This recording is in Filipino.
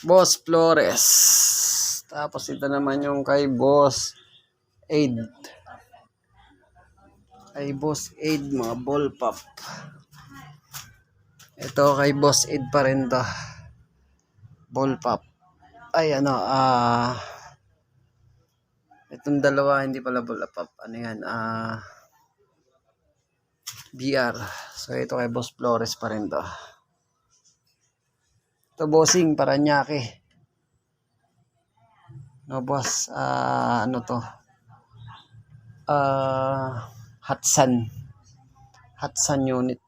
Boss Flores. Tapos ito naman yung kay Boss Aid. Kay Boss Aid, mga ball pop. Ito kay Boss Aid pa rin to. Ball pop. Ay itong dalawa hindi pala ball pop. Ano yan? BR. So ito kay Boss Flores pa rin to. Ito bossing, Paranaque. No boss, ano to? Hatsan unit.